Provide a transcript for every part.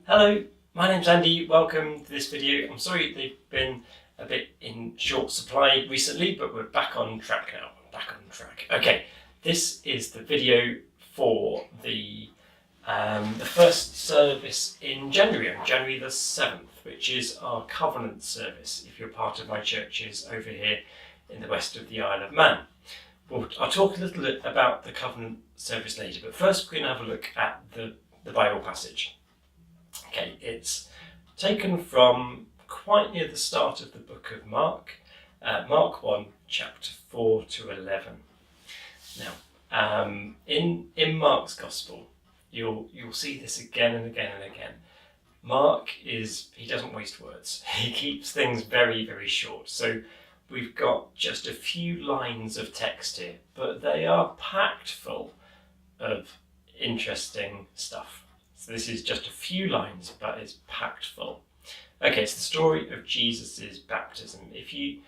Hello, my name's Andy. Welcome to this video. I'm sorry they've been a bit in short supply recently, but we're back on track now. Okay, this is the video for the first service in January, on January the 7th, which is our Covenant service, if you're part of my churches over here in the west of the Isle of Man. I'll talk a little bit about the Covenant service later, but first we're going to have a look at the Bible passage. Okay, it's taken from quite near the start of the book of Mark, Mark 1, chapter 4 to 11. Now, in Mark's Gospel, you'll see this again and again and again. Mark he doesn't waste words. He keeps things very, very short. So we've got just a few lines of text here, but they are packed full of interesting stuff. So this is just a few lines, but it's packed full. Okay, it's the story of Jesus' baptism. If you're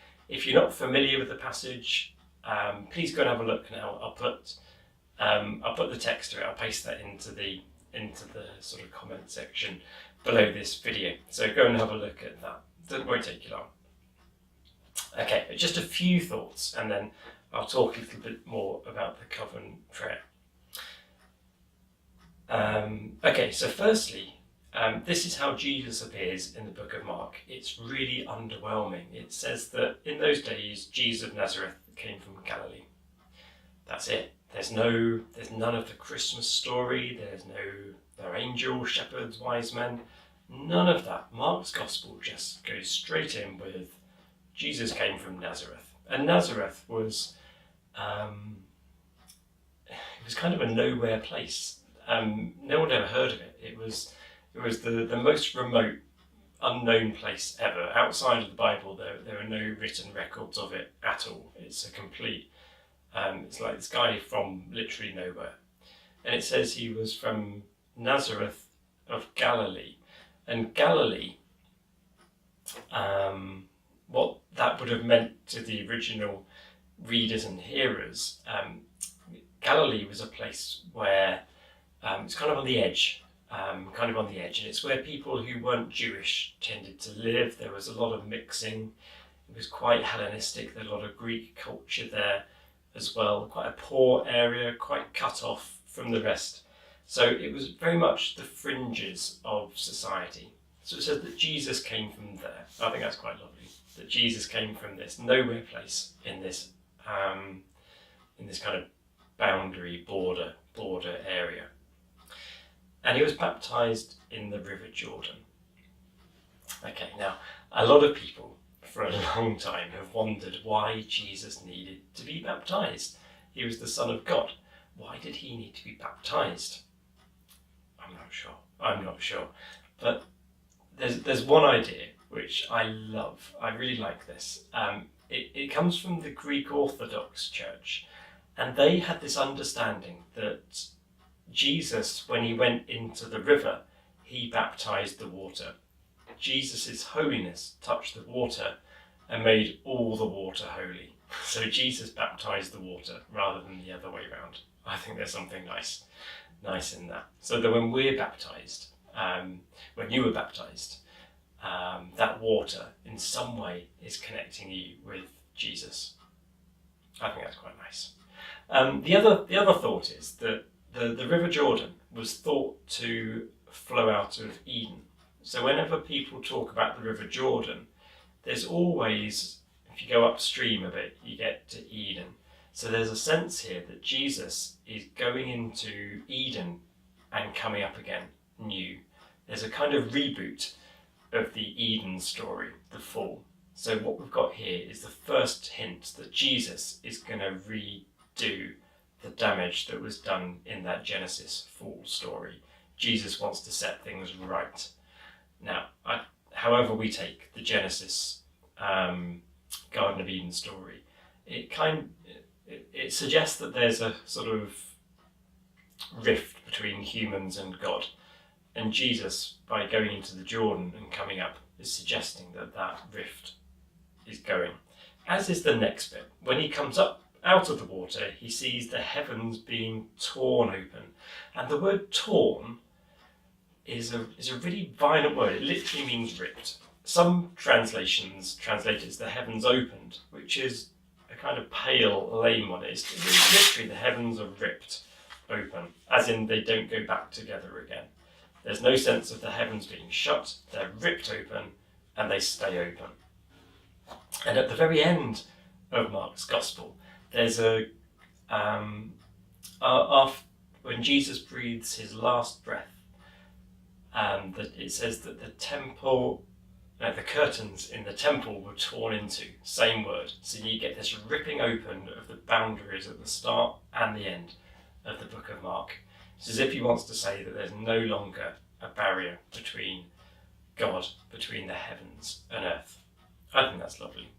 not familiar with the passage, please go and have a look now. I'll put the text to it. I'll paste that into the sort of comment section below this video. So go and have a look at that. It won't take you long. Okay, just a few thoughts, and then I'll talk a little bit more about the covenant prayer. Okay, so firstly, this is how Jesus appears in the book of Mark. It's really underwhelming. It says that in those days, Jesus of Nazareth came from Galilee. That's it. There's none of the Christmas story. There's no angels, shepherds, wise men. None of that. Mark's gospel just goes straight in with Jesus came from Nazareth. And Nazareth was kind of a nowhere place. No one ever heard of it. It was the most remote, unknown place ever. Outside of the Bible, there are no written records of it at all. It's a complete. It's like this guy from literally nowhere, and it says he was from Nazareth of Galilee, and Galilee. What that would have meant to the original readers and hearers, Galilee was a place where it's kind of on the edge, and it's where people who weren't Jewish tended to live. There was a lot of mixing. It was quite Hellenistic. There was a lot of Greek culture there as well. Quite a poor area, quite cut off from the rest. So it was very much the fringes of society. So it says that Jesus came from there. I think that's quite lovely, that Jesus came from this nowhere place in this kind of boundary border area. And he was baptized in the River Jordan. Okay, now a lot of people for a long time have wondered why Jesus needed to be baptized. He was the Son of God. Why did he need to be baptized? I'm not sure. But there's one idea which I love. I really like this. It comes from the Greek Orthodox Church, and they had this understanding that Jesus, when he went into the river, he baptized the water. Jesus' holiness touched the water and made all the water holy. So Jesus baptized the water rather than the other way around. I think there's something nice in that. So that when we're baptized, when you were baptized, that water in some way is connecting you with Jesus. I think that's quite nice. The other thought is that the River Jordan was thought to flow out of Eden. So whenever people talk about the River Jordan, there's always, if you go upstream a bit, you get to Eden. So there's a sense here that Jesus is going into Eden and coming up again new. There's a kind of reboot of the Eden story, the fall. So what we've got here is the first hint that Jesus is going to redo the damage that was done in that Genesis fall story. Jesus wants to set things right. Now, however we take the Genesis Garden of Eden story, it suggests that there's a sort of rift between humans and God. And Jesus, by going into the Jordan and coming up, is suggesting that rift is going. As is the next bit. When he comes up out of the water, he sees the heavens being torn open. And the word torn is a really violent word. It literally means ripped. Some translations translate it as the heavens opened, which is a kind of pale, lame one. It's literally the heavens are ripped open, as in they don't go back together again. There's no sense of the heavens being shut. They're ripped open and they stay open. And at the very end of Mark's Gospel, there's when Jesus breathes his last breath, that it says that the curtains in the temple were torn into, same word. So you get this ripping open of the boundaries at the start and the end of the book of Mark. It's as if he wants to say that there's no longer a barrier between God, between the heavens and earth. I think that's lovely.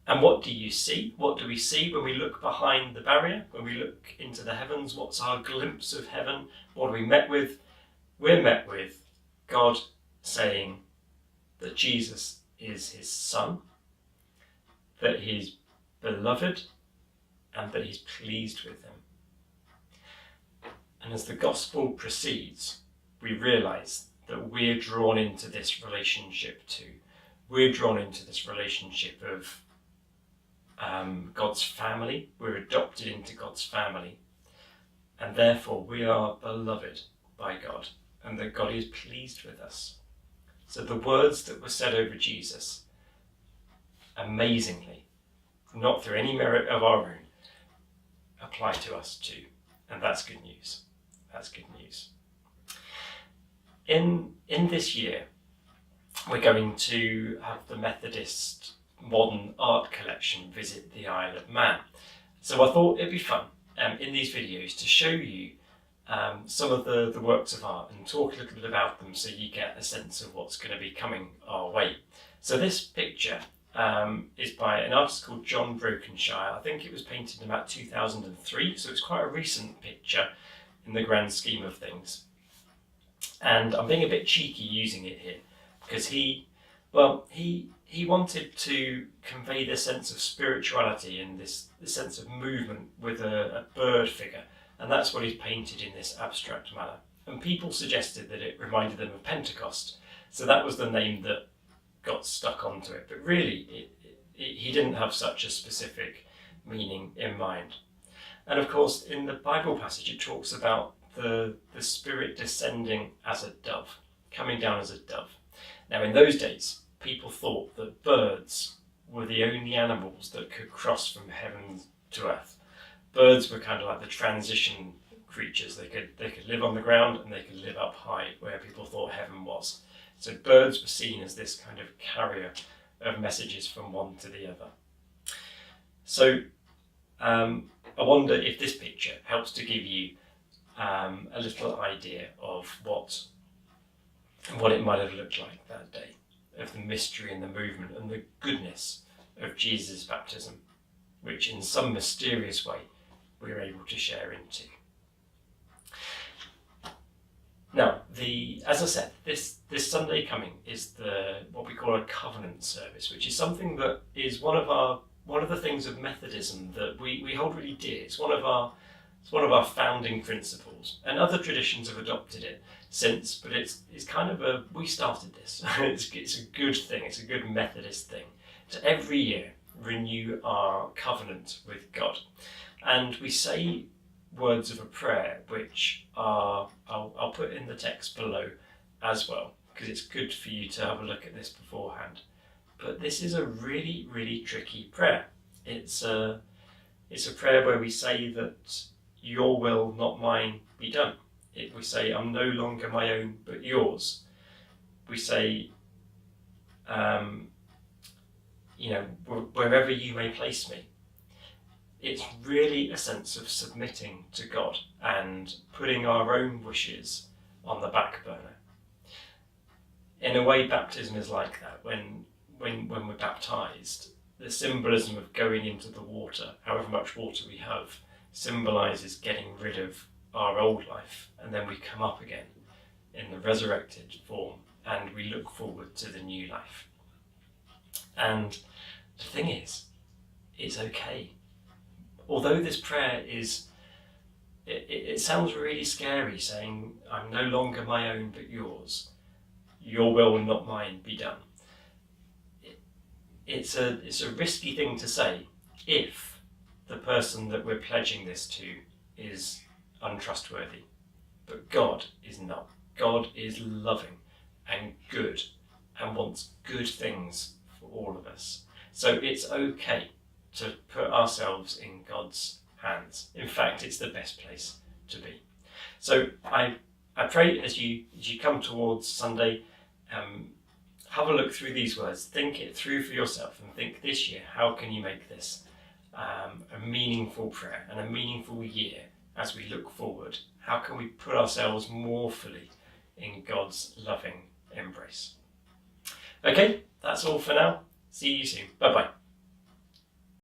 And what do you see? What do we see when we look behind the barrier? When we look into the heavens, what's our glimpse of heaven? What are we met with? We're met with God saying that Jesus is his son, that he's beloved, and that he's pleased with him. And as the gospel proceeds, we realise that we're drawn into this relationship too. We're drawn into this relationship of God's family. We're adopted into God's family, and therefore we are beloved by God, and that God is pleased with us. So the words that were said over Jesus, amazingly, not through any merit of our own, apply to us too, and that's good news. That's good news. In this year, we're going to have the Methodist modern art collection visit the Isle of Man. So I thought it'd be fun in these videos to show you some of the works of art and talk a little bit about them so you get a sense of what's going to be coming our way. So this picture is by an artist called John Brokenshire. I think it was painted in about 2003, so it's quite a recent picture in the grand scheme of things. And I'm being a bit cheeky using it here because he wanted to convey this sense of spirituality and this sense of movement with a bird figure, and that's what he's painted in this abstract manner. And people suggested that it reminded them of Pentecost, so that was the name that got stuck onto it. But really, he didn't have such a specific meaning in mind. And of course, in the Bible passage, it talks about the Spirit descending as a dove, coming down as a dove. Now, in those days, people thought that birds were the only animals that could cross from heaven to earth. Birds were kind of like the transition creatures. They could live on the ground and they could live up high where people thought heaven was. So birds were seen as this kind of carrier of messages from one to the other. So I wonder if this picture helps to give you a little idea of what it might have looked like that day, of the mystery and the movement and the goodness of Jesus' baptism, which in some mysterious way we're able to share into. Now, as I said, this Sunday coming is what we call a covenant service, which is something that is one of the things of Methodism that we hold really dear. It's one of our founding principles, and other traditions have adopted it since, but it's kind of we started this. It's a good thing. It's a good Methodist thing to every year renew our covenant with God, and we say words of a prayer, which I'll put in the text below as well, because it's good for you to have a look at this beforehand. But this is a really, really tricky prayer. It's a prayer where we say that your will, not mine, be done. We say, I'm no longer my own, but yours. We say, wherever you may place me. It's really a sense of submitting to God and putting our own wishes on the back burner. In a way, baptism is like that. When we're baptised, the symbolism of going into the water, however much water we have, symbolises getting rid of our old life, and then we come up again in the resurrected form and we look forward to the new life. And the thing is, it's okay. Although this prayer is it sounds really scary saying, I'm no longer my own but yours. Your will, not mine, be done. It's a risky thing to say if the person that we're pledging this to is untrustworthy. But God is not. God is loving and good and wants good things for all of us. So it's okay to put ourselves in God's hands. In fact, it's the best place to be. So I pray as you come towards Sunday, have a look through these words, think it through for yourself, and think this year, how can you make this a meaningful prayer and a meaningful year as we look forward? How can we put ourselves more fully in God's loving embrace? Okay, that's all for now. See you soon. Bye-bye.